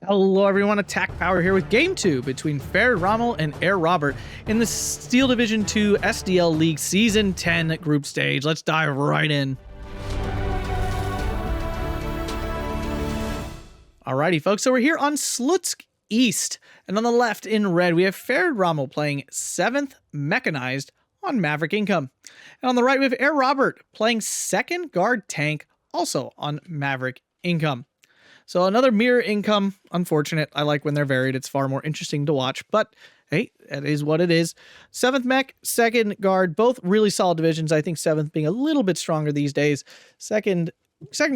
Hello everyone, Attack Power here with Game 2 between Farid Rommel and Herr Robert in the Steel Division 2 SDL League Season 10 group stage. Let's dive right in. Alrighty folks, so we're here on Slutsk East, and on the left in red we have Farid Rommel playing 7th Mechanized on Maverick Income. And on the right we have Herr Robert playing 2nd Guard Tank, also on Maverick Income. So another mirror income, unfortunate. I like when they're varied. It's far more interesting to watch, but hey, that is what it is. 7th Mech, 2nd Guard, both really solid divisions. I think 7th being a little bit stronger these days. Second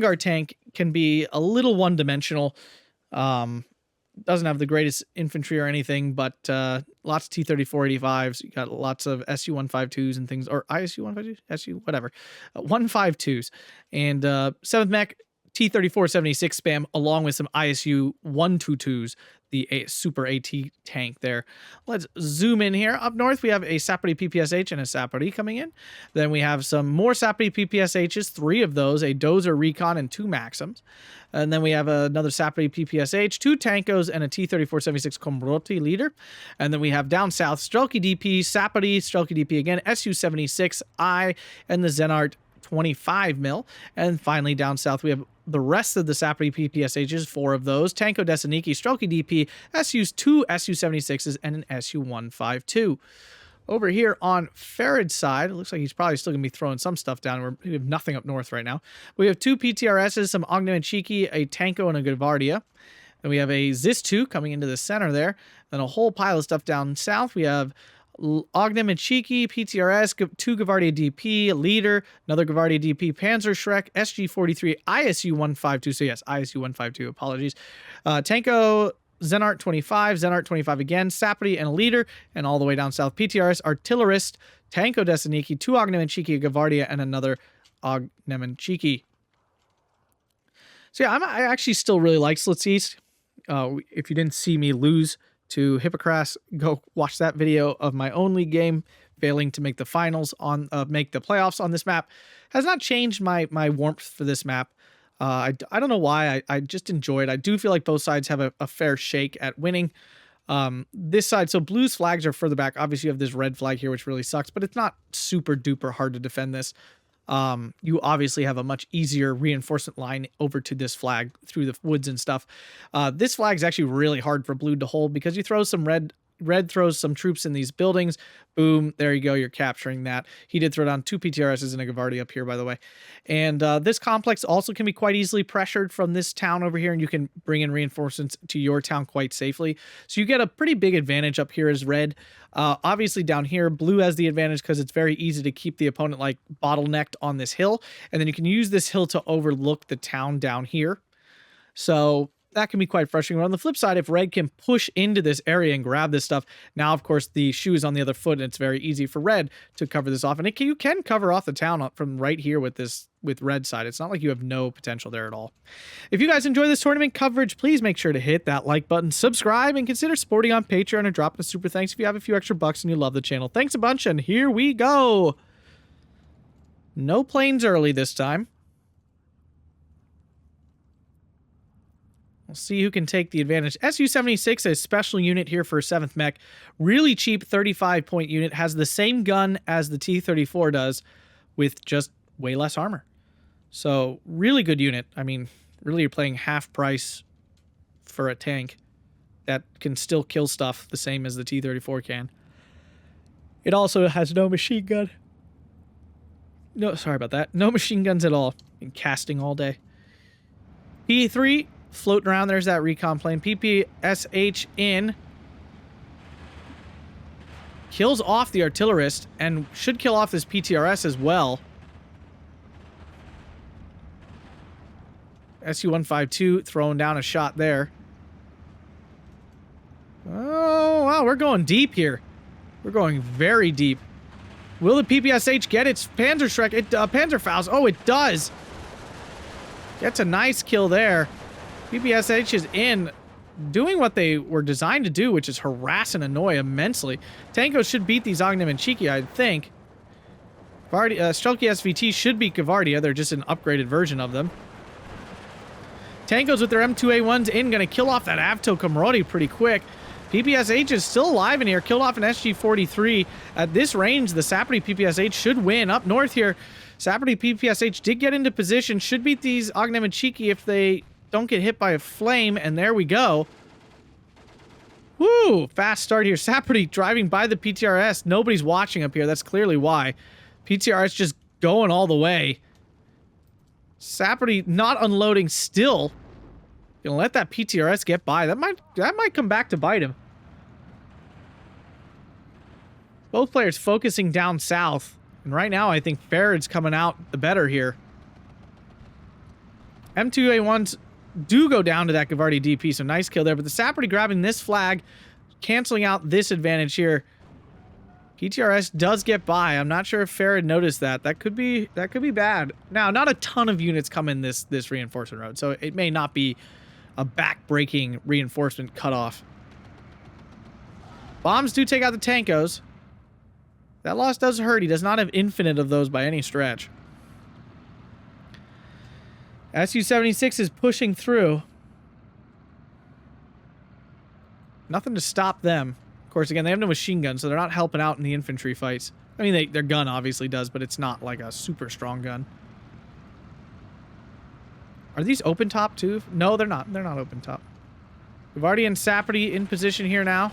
Guard Tank can be a little one-dimensional. Doesn't have the greatest infantry or anything, but lots of T-34-85s. You got lots of SU-152s and things, or ISU-152s? SU, whatever. 152s. And 7th Mech, T-34-76 spam along with some ISU-122s, the Super AT tank there. Let's zoom in here. Up north, we have a Sapody PPSH and a Sapody coming in. Then we have some more Sapody PPSHs, 3 of those, a Dozer Recon and 2 Maxims. And then we have another Sapody PPSH, 2 Tankos, and a T-34-76 Komroti leader. And then we have down south, Strelky DP, Sapody, Strelky DP again, SU-76I, and the Zenart 25 mil. And finally down south we have the rest of the Sapody PPSHs, 4 of those, Tanko Desaniki, Strelky DP, SUs, 2 SU-76s, and an SU-152. Over here on Farid's side, it looks like he's probably still going to be throwing some stuff down. We have nothing up north right now. We have 2 PTRSs, some Ognamenchiki, a Tanko, and a Gavardia. Then we have a Zis-2 coming into the center there. Then a whole pile of stuff down south. We have Ognamenchiki, PTRS, 2 Gavardia DP, Leader, another Gavardia DP, Panzer Shrek, SG-43, ISU-152, so yes, ISU-152, apologies, Tanko, Zenart 25, Zenart 25 again, Sapody, and a Leader, and all the way down south, PTRS, Artillerist, Tanko Desaniki, 2 Ognamenchiki, a Gavardia, and another Ognamenchiki. So yeah, I actually still really like Slutsk East. If you didn't see me lose to Hippocras, go watch that video of my own league game, failing to make the finals on make the playoffs on this map. Has not changed my warmth for this map. I don't know why. I just enjoy it. I do feel like both sides have a fair shake at winning. This side, so blue's flags are further back. Obviously, you have this red flag here, which really sucks, but it's not super duper hard to defend this. You obviously have a much easier reinforcement line over to this flag through the woods and stuff. This flag is actually really hard for blue to hold because you throw some red throws some troops in these buildings. Boom, there you go, you're capturing that. He did throw down 2 PTRSs and a Gavardi up here, by the way. And this complex also can be quite easily pressured from this town over here, and you can bring in reinforcements to your town quite safely. So you get a pretty big advantage up here as red. Obviously down here, blue has the advantage because it's very easy to keep the opponent like bottlenecked on this hill, and then you can use this hill to overlook the town down here. So that can be quite frustrating. But on the flip side, if red can push into this area and grab this stuff, now of course the shoe is on the other foot, and it's very easy for red to cover this off. And you can cover off the town from right here with red side. It's not like you have no potential there at all. If you guys enjoy this tournament coverage, please make sure to hit that like button, subscribe, and consider supporting on Patreon or dropping a super thanks if you have a few extra bucks and you love the channel. Thanks a bunch, and here we go. No planes early this time. We'll see who can take the advantage. SU-76, a special unit here for 7th Mech. Really cheap 35-point unit. Has the same gun as the T-34 does with just way less armor. So, really good unit. I mean, really you're playing half price for a tank that can still kill stuff the same as the T-34 can. It also has no machine gun. No, sorry about that. No machine guns at all. Been casting all day. P3 floating around. There's that recon plane. PPSH in. Kills off the artillerist and should kill off this PTRS as well. SU-152 throwing down a shot there. Oh, wow, we're going deep here. We're going very deep. Will the PPSH get its Panzer Shrek? Panzerfaust. Oh, it does. Gets a nice kill there. PPSH is in, doing what they were designed to do, which is harass and annoy immensely. Tanko should beat these Ognamenchiki, I think. Strelky SVT should beat Gavardia. They're just an upgraded version of them. Tankos with their M2A1s in, going to kill off that Avto Komroti pretty quick. PPSH is still alive in here, killed off an SG-43. At this range, the Saperty PPSH should win. Up north here, Saperty PPSH did get into position, should beat these Ognemichiki if they don't get hit by a flame, and there we go. Woo! Fast start here. Saperty driving by the PTRS. Nobody's watching up here. That's clearly why. PTRS just going all the way. Saperty not unloading still. Gonna let that PTRS get by. That might come back to bite him. Both players focusing down south. And right now, I think Farid's coming out the better here. M2A1s do go down to that Gavardi DP, so nice kill there. But the Saperty grabbing this flag, canceling out this advantage here. PTRS does get by. I'm not sure if Farid noticed that. That could be bad. Now, not a ton of units come in this reinforcement road, so it may not be a back-breaking reinforcement cutoff. Bombs do take out the Tankos. That loss does hurt. He does not have infinite of those by any stretch. Su-76 is pushing through. Nothing to stop them. Of course, again, they have no machine gun, so they're not helping out in the infantry fights. I mean, their gun obviously does, but it's not like a super strong gun. Are these open top too? No, they're not. They're not open top. Gavardi and Saperty in position here now.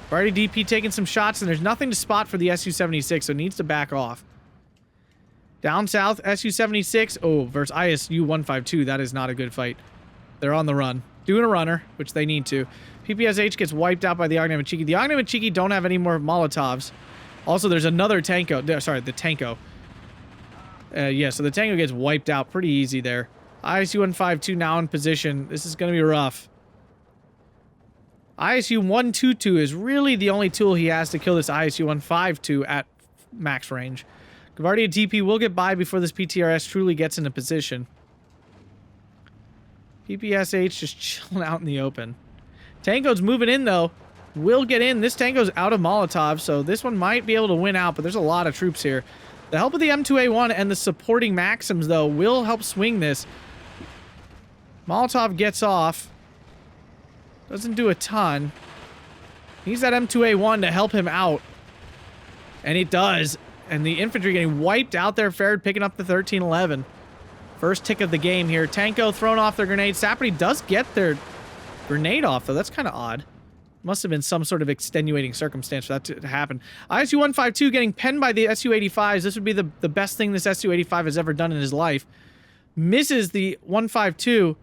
Gavardi DP taking some shots, and there's nothing to spot for the Su-76, so it needs to back off. Down south, Su-76. Oh, versus ISU-152. That is not a good fight. They're on the run. Doing a runner, which they need to. PPSH gets wiped out by the Ognemichiki. The Ognemichiki don't have any more Molotovs. Also, there's another Tanko. Sorry, the Tanko. Yeah, so the Tango gets wiped out pretty easy there. ISU-152 now in position. This is going to be rough. ISU-122 is really the only tool he has to kill this ISU-152 at max range. Gavardi DP will get by before this PTRS truly gets into position. PPSH just chilling out in the open. Tango's moving in, though. Will get in. This Tango's out of Molotov, so this one might be able to win out, but there's a lot of troops here. The help of the M2A1 and the supporting Maxims, though, will help swing this. Molotov gets off. Doesn't do a ton. Needs that M2A1 to help him out. And it does. And the infantry getting wiped out there. Farid picking up the 1311. First tick of the game here. Tanko throwing off their grenade. Saperty does get their grenade off, though. That's kind of odd. Must have been some sort of extenuating circumstance for that to happen. ISU-152 getting penned by the Su-85s. This would be the best thing this Su-85 has ever done in his life. Misses the 152.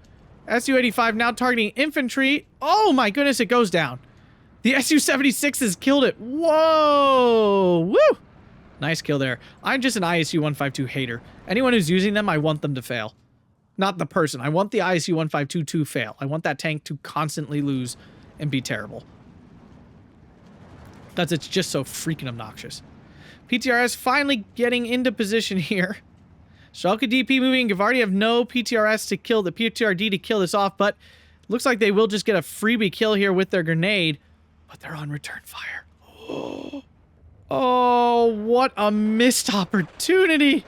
Su-85 now targeting infantry. Oh my goodness, it goes down. The Su-76 has killed it. Whoa! Woo! Nice kill there. I'm just an ISU-152 hater. Anyone who's using them, I want them to fail. Not the person. I want the ISU-152 to fail. I want that tank to constantly lose and be terrible. Because it's just so freaking obnoxious. PTRS finally getting into position here. Schalke DP moving. Gavardi have no PTRS to kill the PTRD to kill this off, but looks like they will just get a freebie kill here with their grenade. But they're on return fire. Oh, what a missed opportunity.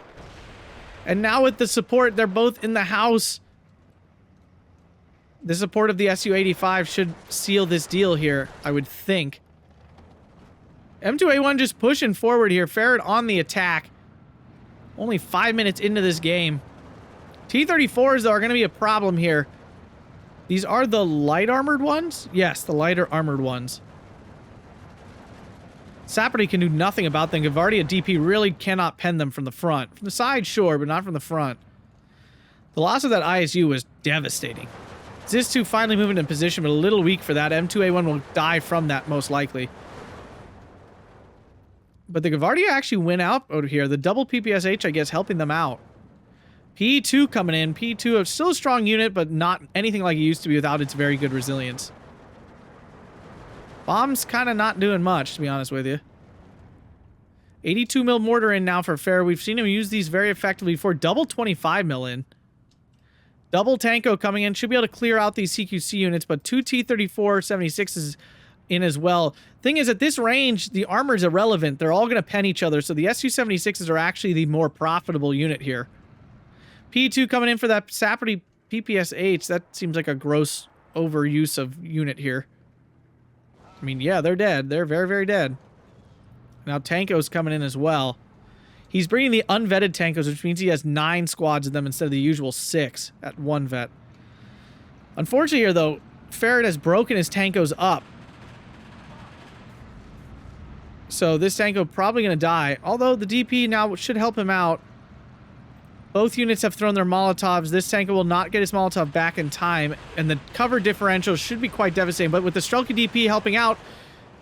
And now with the support, they're both in the house. The support of the Su-85 should seal this deal here, I would think. M2A1 just pushing forward here. Farid on the attack. Only 5 minutes into this game. T-34s, though, are going to be a problem here. These are the light armored ones? Yes, the lighter armored ones. Saperty can do nothing about them. Gavardi and DP really cannot pen them from the front. From the side, sure, but not from the front. The loss of that ISU was devastating. Ziz2 finally moving in position, but a little weak for that. M2A1 will die from that, most likely. But the Gavardi actually went out over here. The double PPSH, I guess, helping them out. P2 coming in. P2 is still a strong unit, but not anything like it used to be without its very good resilience. Bomb's kind of not doing much, to be honest with you. 82 mil mortar in now for Fair. We've seen him use these very effectively before. Double 25 mil in. Double Tanko coming in. Should be able to clear out these CQC units, but two T-34-76s in as well. Thing is, at this range, the armor's irrelevant. They're all going to pen each other, so the Su-76s are actually the more profitable unit here. P2 coming in for that Saperty PPSH, that seems like a gross overuse of unit here. I mean, yeah, they're dead. They're very, very dead. Now Tanko's coming in as well. He's bringing the unvetted Tankos, which means he has 9 squads of them instead of the usual 6 at 1 vet. Unfortunately here, though, Farid has broken his Tankos up. So this Tanko probably going to die. Although the DP now should help him out. Both units have thrown their Molotovs. This Tanko will not get his Molotov back in time. And the cover differential should be quite devastating. But with the Strelky DP helping out,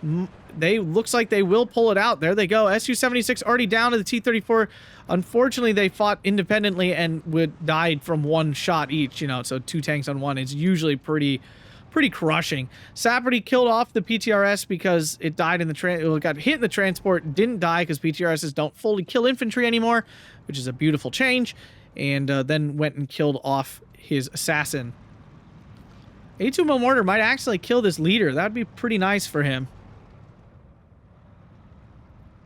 looks like they will pull it out. There they go. Su-76 already down to the T-34. Unfortunately, they fought independently and died from 1 shot each. You know, so 2 tanks on 1 is usually pretty crushing. Saperty killed off the PTRS because it died in the it got hit in the transport. Didn't die because PTRSs don't fully kill infantry anymore, which is a beautiful change. And then went and killed off his assassin. A2 mortar might actually kill this leader. That would be pretty nice for him.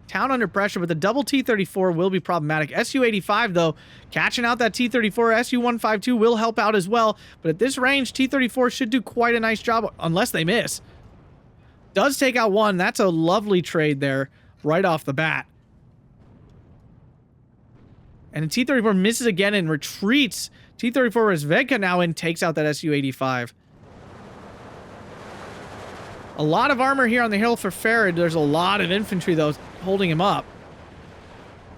Town under pressure, but the double T-34 will be problematic. Su-85, though, catching out that T-34. Su-152 will help out as well, but at this range, T-34 should do quite a nice job, unless they miss. Does take out 1. That's a lovely trade there, right off the bat. And the T-34 misses again and retreats. T-34 Razvedka now in, takes out that Su-85. A lot of armor here on the hill for Farid. There's a lot of infantry, though, holding him up.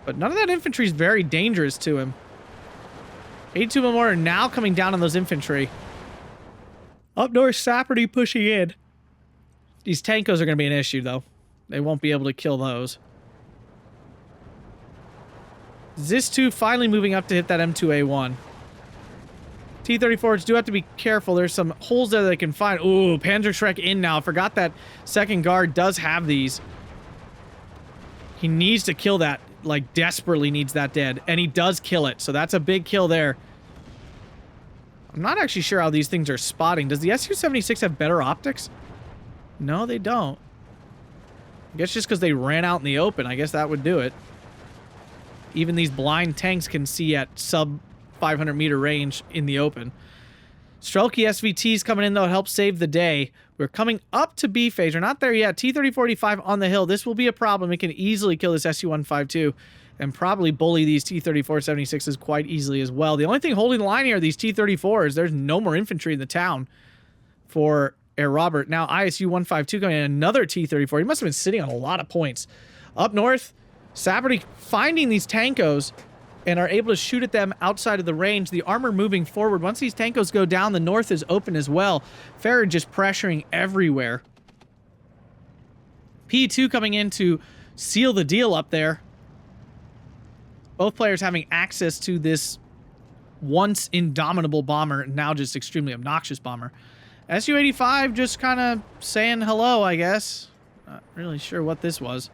But none of that infantry is very dangerous to him. 82 mortar now coming down on those infantry. Up north, Saperty pushing in. These Tankos are going to be an issue, though. They won't be able to kill those. Zis-2 finally moving up to hit that M2A1. T-34s do have to be careful. There's some holes there that they can find. Ooh, Panzerschreck in now. Forgot that second guard does have these. He needs to kill that. Like, desperately needs that dead. And he does kill it. So that's a big kill there. I'm not actually sure how these things are spotting. Does the Su-76 have better optics? No, they don't. I guess just because they ran out in the open. I guess that would do it. Even these blind tanks can see at sub 500 meter range in the open. Strelky SVT's coming in, though, to help save the day. We're coming up to B phase. We're not there yet. T-3045 on the hill. This will be a problem. It can easily kill this Su-152 and probably bully these T-3476s quite easily as well. The only thing holding the line here are these T-34s. There's no more infantry in the town for Herr Robert. Now ISU-152 coming in, another T-34. He must have been sitting on a lot of points. Up north, Saperty finding these Tankos and are able to shoot at them outside of the range. The armor moving forward. Once these Tankos go down, the north is open as well. Farid just pressuring everywhere. P2 coming in to seal the deal up there. Both players having access to this once indomitable bomber, now just extremely obnoxious bomber. Su-85 just kind of saying hello, I guess. Not really sure what this was.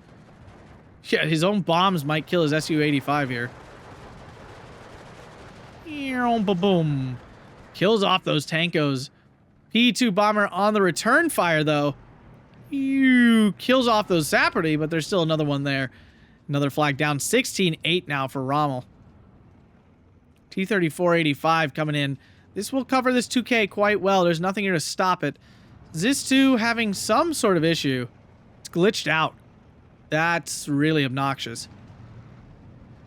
Yeah, his own bombs might kill his Su-85 here. Boom. Kills off those Tankos. P2 bomber on the return fire, though. Kills off those Saperty, but there's still another one there. Another flag down. 16-8 now for Rommel. T-3485 coming in. This will cover this 2K quite well. There's nothing here to stop it. Zis-2 having some sort of issue. It's glitched out. That's really obnoxious.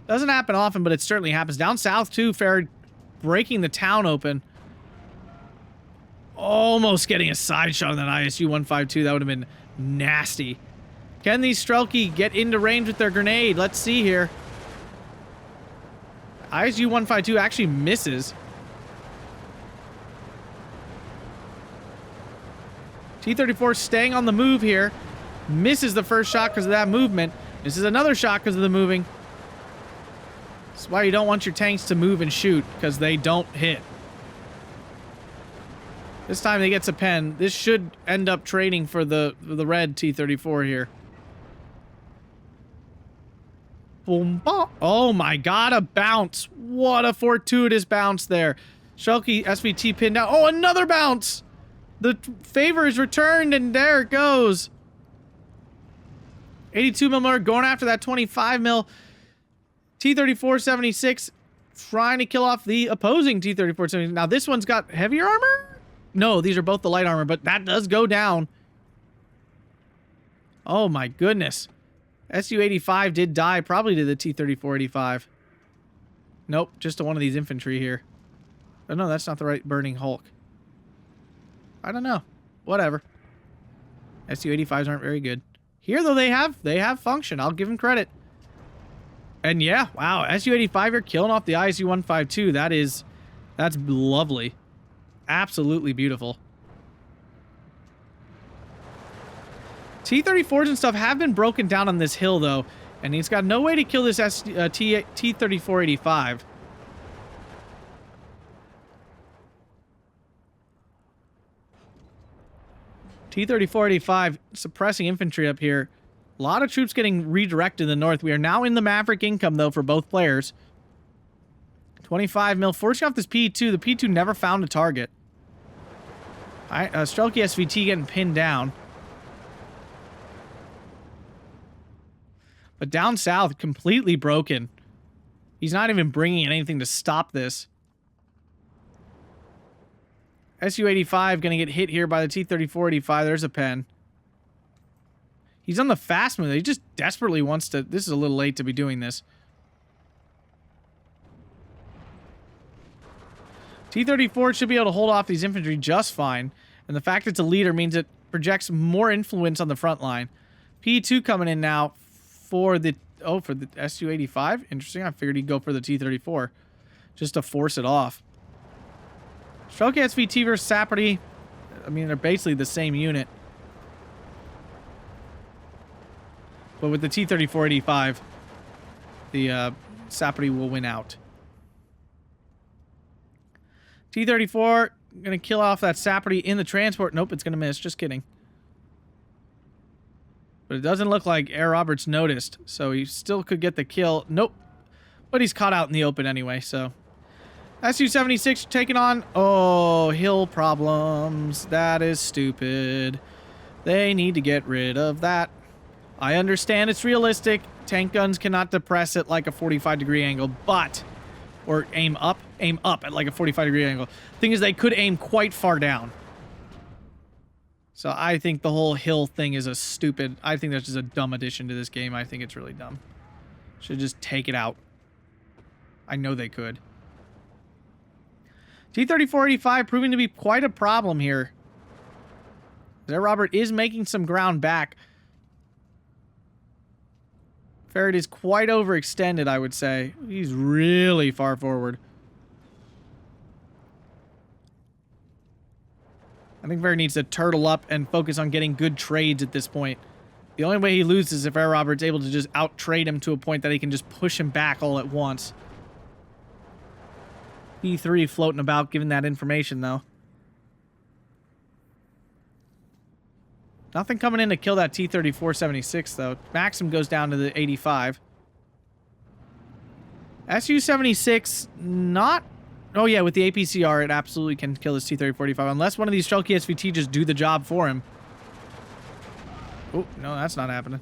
Doesn't happen often, but it certainly happens. Down south, too, Farid breaking the town open. Almost getting a side shot on that ISU-152. That would have been nasty. Can these Strelky get into range with their grenade? Let's see here. ISU-152 actually misses. T-34 staying on the move here. Misses the first shot because of that movement. Misses another shot because of the moving. That's why you don't want your tanks to move and shoot, because they don't hit. This time they get a pen. This should end up trading for the red T-34 here. Boom, boom. Oh my god, a bounce. What a fortuitous bounce there. Strelky SVT pinned down. Oh, another bounce. The favor is returned, and there it goes. 82 mm going after that 25 mm. T-34-76 trying to kill off the opposing T-34. Now, this one's got heavier armor? No, these are both the light armor, but that does go down. Oh, my goodness. Su-85 did die, probably to the T-34-85. Nope, just to one of these infantry here. Oh, no, that's not the right burning Hulk. I don't know. Whatever. Su-85s aren't very good. Here, though, they have function. I'll give them credit. And yeah, wow, Su-85 are killing off the ISU-152. That's lovely. Absolutely beautiful. T-34s and stuff have been broken down on this hill, though, and he's got no way to kill this T-34-85. T-34-85 suppressing infantry up here. A lot of troops getting redirected in the north. We are now in the Maverick income, though, for both players. 25 mil. Forcing off this P2. The P2 never found a target. Strelky SVT getting pinned down. But down south, completely broken. He's not even bringing in anything to stop this. Su-85 going to get hit here by the T-34-85. There's a pen. He's on the fast move. He just desperately wants to... This is a little late to be doing this. T-34 should be able to hold off these infantry just fine. And the fact it's a leader means it projects more influence on the front line. P2 coming in now for the... Oh, for the Su-85? Interesting. I figured he'd go for the T-34. Just to force it off. Strelka SVT versus Saperty. I mean, they're basically the same unit. But with the T-34-85, the Saperty will win out. T-34 going to kill off that Saperty in the transport. Nope, it's going to miss. Just kidding. But it doesn't look like Herr Roberts noticed, so he still could get the kill. Nope. But he's caught out in the open anyway, so... Su-76 taking on... Oh, hill problems. That is stupid. They need to get rid of that. I understand it's realistic. Tank guns cannot depress it like a 45-degree angle, but... Or aim up at like a 45-degree angle. Thing is, they could aim quite far down. So I think the whole hill thing is a stupid... I think that's just a dumb addition to this game. I think it's really dumb. Should just take it out. I know they could. T-34-85 proving to be quite a problem here. Herr Robert is making some ground back. Farid is quite overextended, I would say. He's really far forward. I think Farid needs to turtle up and focus on getting good trades at this point. The only way he loses is if Herr Robert's able to just out-trade him to a point that he can just push him back all at once. E3 floating about giving that information, though. Nothing coming in to kill that T-34-76, though. Maxim goes down to the 85. Su-76, not... Oh, yeah, with the APCR, it absolutely can kill this T-34-85, unless one of these Strelky SVT just do the job for him. Oh, no, that's not happening.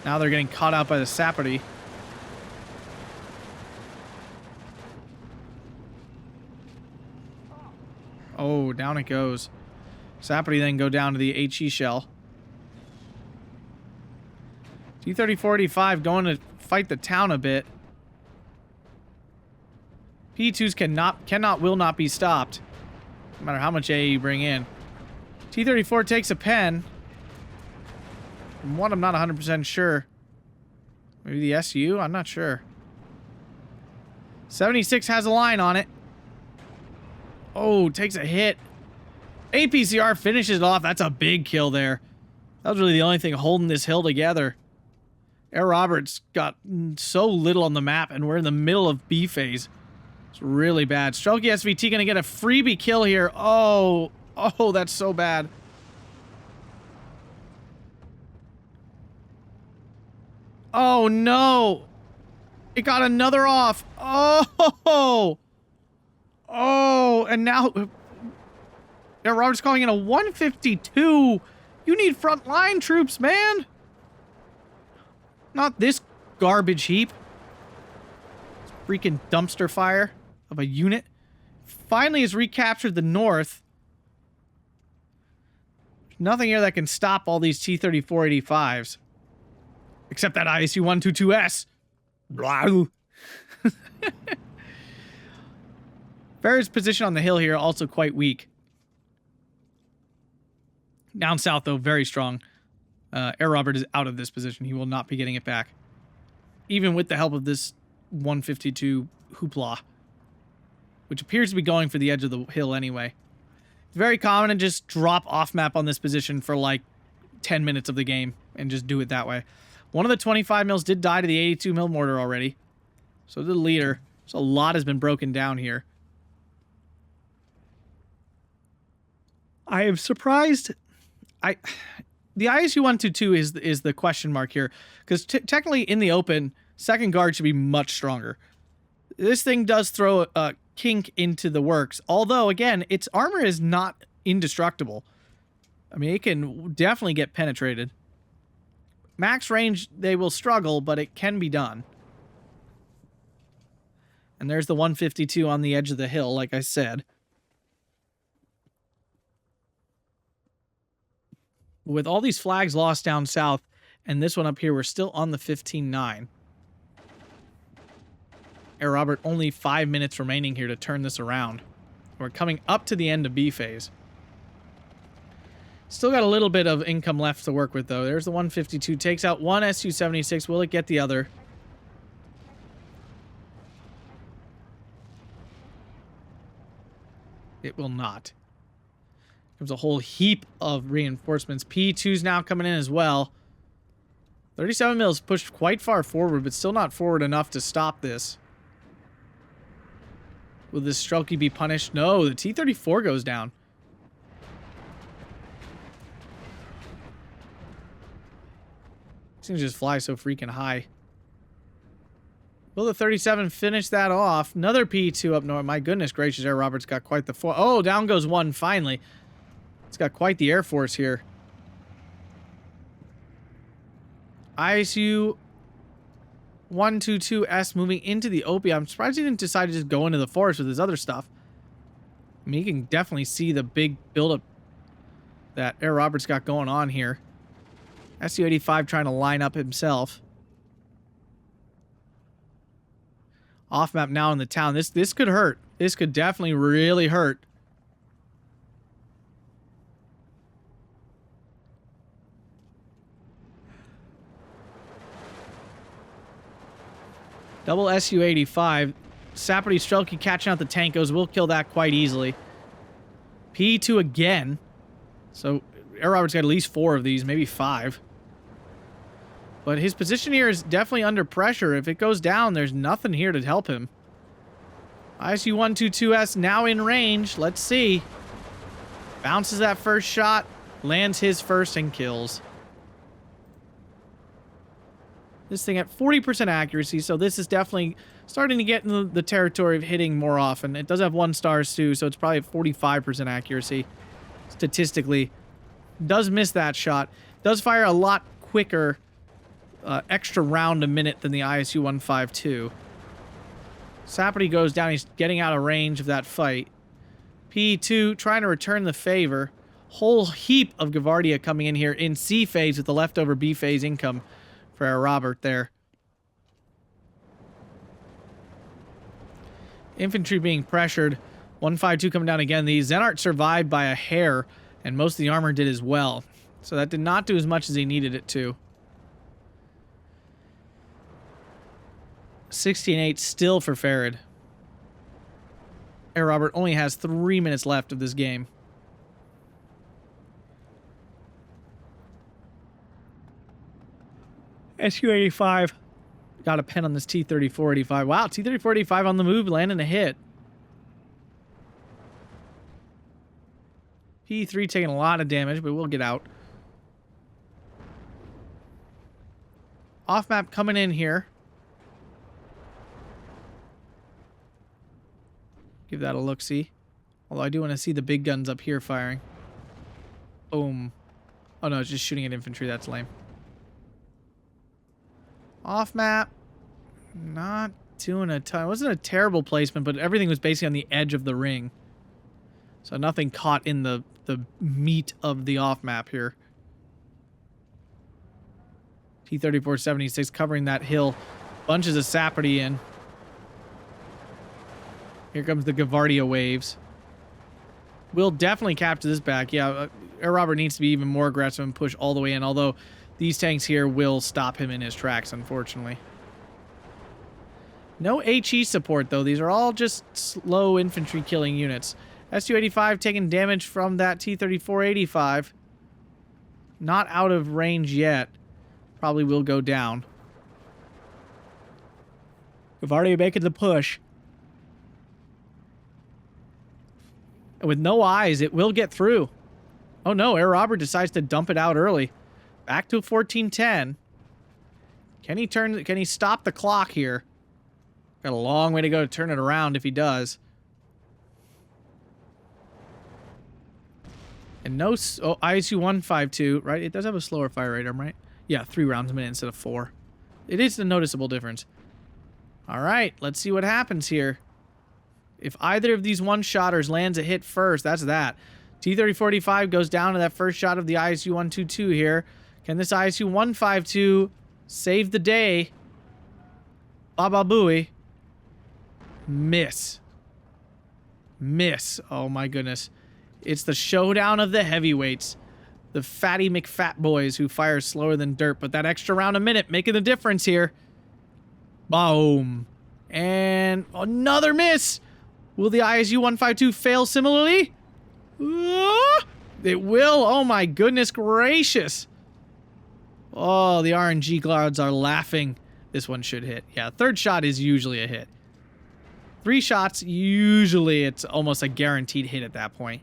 Now they're getting caught out by the Saperty. Oh, down it goes. Saperty then go down to the HE shell. T-34-85 going to fight the town a bit. P2s will not be stopped. No matter how much AA you bring in. T-34 takes a pen. From what I'm not 100% sure. Maybe the SU? I'm not sure. 76 has a line on it. Oh, takes a hit. APCR finishes it off. That's a big kill there. That was really the only thing holding this hill together. Herr Roberts got so little on the map, and we're in the middle of B phase. It's really bad. Strelky SVT gonna get a freebie kill here. Oh, that's so bad. Oh, no. It got another off. Oh, and now... Herr Roberts calling in a 152. You need frontline troops, man. Not this garbage heap. Freaking dumpster fire of a unit. Finally has recaptured the north. Nothing here that can stop all these T-3485s. Except that ISU-122S. Blah. Farid's position on the hill here also quite weak. Down south, though, very strong. Herr Robert is out of this position. He will not be getting it back. Even with the help of this 152 hoopla. Which appears to be going for the edge of the hill anyway. It's very common to just drop off map on this position for like 10 minutes of the game. And just do it that way. One of the 25 mils did die to the 82 mil mortar already. So did the leader. So a lot has been broken down here. I am surprised. The ISU-122 is the question mark here. Because technically in the open, second guard should be much stronger. This thing does throw a kink into the works. Although, again, its armor is not indestructible. I mean, it can definitely get penetrated. Max range, they will struggle, but it can be done. And there's the 152 on the edge of the hill, like I said. With all these flags lost down south, and this one up here, we're still on the 15-9. Herr Robert, only 5 minutes remaining here to turn this around. We're coming up to the end of B phase. Still got a little bit of income left to work with, though. There's the 152. Takes out one Su-76. Will it get the other? It will not. Comes a whole heap of reinforcements. P2's now coming in as well. 37 mils pushed quite far forward, but still not forward enough to stop this. Will this Strelky be punished? No, the T-34 goes down. These things just fly so freaking high. Will the 37 finish that off? Another P2 up north. My goodness gracious, Herr Robert's got quite the four. Oh, down goes one finally. It's got quite the Air Force here. ISU 122S moving into the Opie. I'm surprised he didn't decide to just go into the forest with his other stuff. I mean, you can definitely see the big buildup that Herr Robert's got going on here. Su-85 trying to line up himself. Off map now in the town. This could hurt. This could definitely really hurt. Double Su-85. Saperty Strelky catching out the Tankos. Will kill that quite easily. P2 again. So Herr Robert's got at least 4 of these, maybe 5. But his position here is definitely under pressure. If it goes down, there's nothing here to help him. ISU-122S now in range. Let's see. Bounces that first shot. Lands his first and kills. This thing at 40% accuracy, so this is definitely starting to get in the territory of hitting more often. It does have 1 stars too, so it's probably at 45% accuracy. Statistically. Does miss that shot. Does fire a lot quicker, extra round a minute than the ISU-152. Saperty goes down. He's getting out of range of that fight. P2 trying to return the favor. Whole heap of Gavardia coming in here in C phase with the leftover B phase income for Herr Robert there. Infantry being pressured. 152 coming down again. The Zenart survived by a hair, and most of the armor did as well. So that did not do as much as he needed it to. 16-8 still for Farid. Herr Robert only has 3 minutes left of this game. Su-85 got a pen on this T-3485. Wow, T-3485 on the move, landing a hit. P3 taking a lot of damage, but we'll get out. Off map coming in here. Give that a look-see. Although I do want to see the big guns up here firing. Boom. Oh no, it's just shooting at infantry. That's lame. Off map. Not doing a ton. It wasn't a terrible placement, but everything was basically on the edge of the ring. So nothing caught in the meat of the off map here. T-3476 covering that hill. Bunches of Sapperty in. Here comes the Gavardia waves. We'll definitely capture this back. Yeah, Air Robert needs to be even more aggressive and push all the way in, although these tanks here will stop him in his tracks, unfortunately. No HE support, though. These are all just slow infantry killing units. S-285 taking damage from that T-3485. Not out of range yet. Probably will go down. Gavardia making the push. And with no eyes, it will get through. Oh no, Air Robert decides to dump it out early. Back to 1410. Can he stop the clock here? Got a long way to go to turn it around if he does. And no... Oh, ISU 152, right? It does have a slower fire rate, right? Yeah, 3 rounds a minute instead of 4. It is a noticeable difference. Alright, let's see what happens here. If either of these one-shotters lands a hit first, that's that. T-3045 goes down to that first shot of the ISU 122 here. Can this ISU 152 save the day? Baba Booey. Miss. Miss. Oh my goodness. It's the showdown of the heavyweights. The fatty McFat boys who fire slower than dirt, but that extra round a minute making the difference here. Boom. And another miss. Will the ISU 152 fail similarly? It will. Oh my goodness gracious. Oh, the RNG clouds are laughing. This one should hit. Yeah, third shot is usually a hit. 3 shots, usually it's almost a guaranteed hit at that point.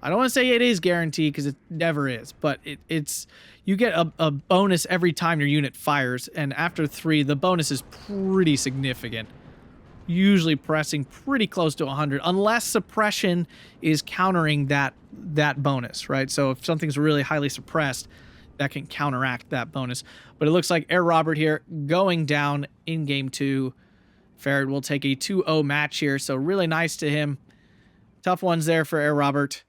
I don't want to say it is guaranteed because it never is, but it's you get a bonus every time your unit fires, and after 3, the bonus is pretty significant. Usually pressing pretty close to 100, unless suppression is countering that bonus, right? So if something's really highly suppressed, that can counteract that bonus. But it looks like Air Robert here going down in game 2. Farid will take a 2-0 match here, so really nice to him. Tough ones there for Air Robert.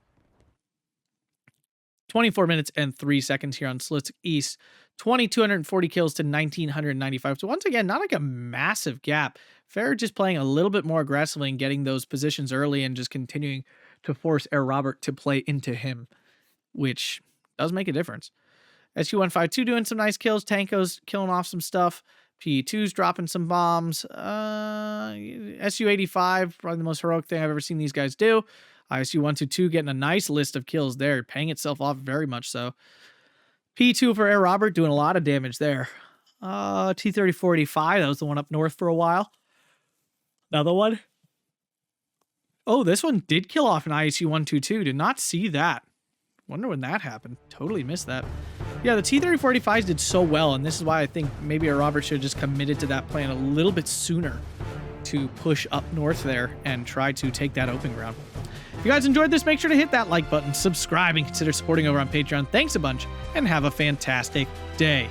24 minutes and 3 seconds here on Slutsk East. 2,240 kills to 1,995. So once again, not like a massive gap. Farid just playing a little bit more aggressively and getting those positions early and just continuing to force Air Robert to play into him, which does make a difference. SU-152 doing some nice kills. Tanko's killing off some stuff. PE2's dropping some bombs. SU-85, probably the most heroic thing I've ever seen these guys do. ISU-122 getting a nice list of kills there, paying itself off very much so. P2 for Air Robert doing a lot of damage there. T-3485, that was the one up north for a while. Another one. Oh, this one did kill off an ISU-122. Did not see that. Wonder when that happened. Totally missed that. Yeah, the T-3485s did so well, and this is why I think maybe Air Robert should have just committed to that plan a little bit sooner to push up north there and try to take that open ground. If you guys enjoyed this, make sure to hit that like button, subscribe, and consider supporting over on Patreon. Thanks a bunch, and have a fantastic day.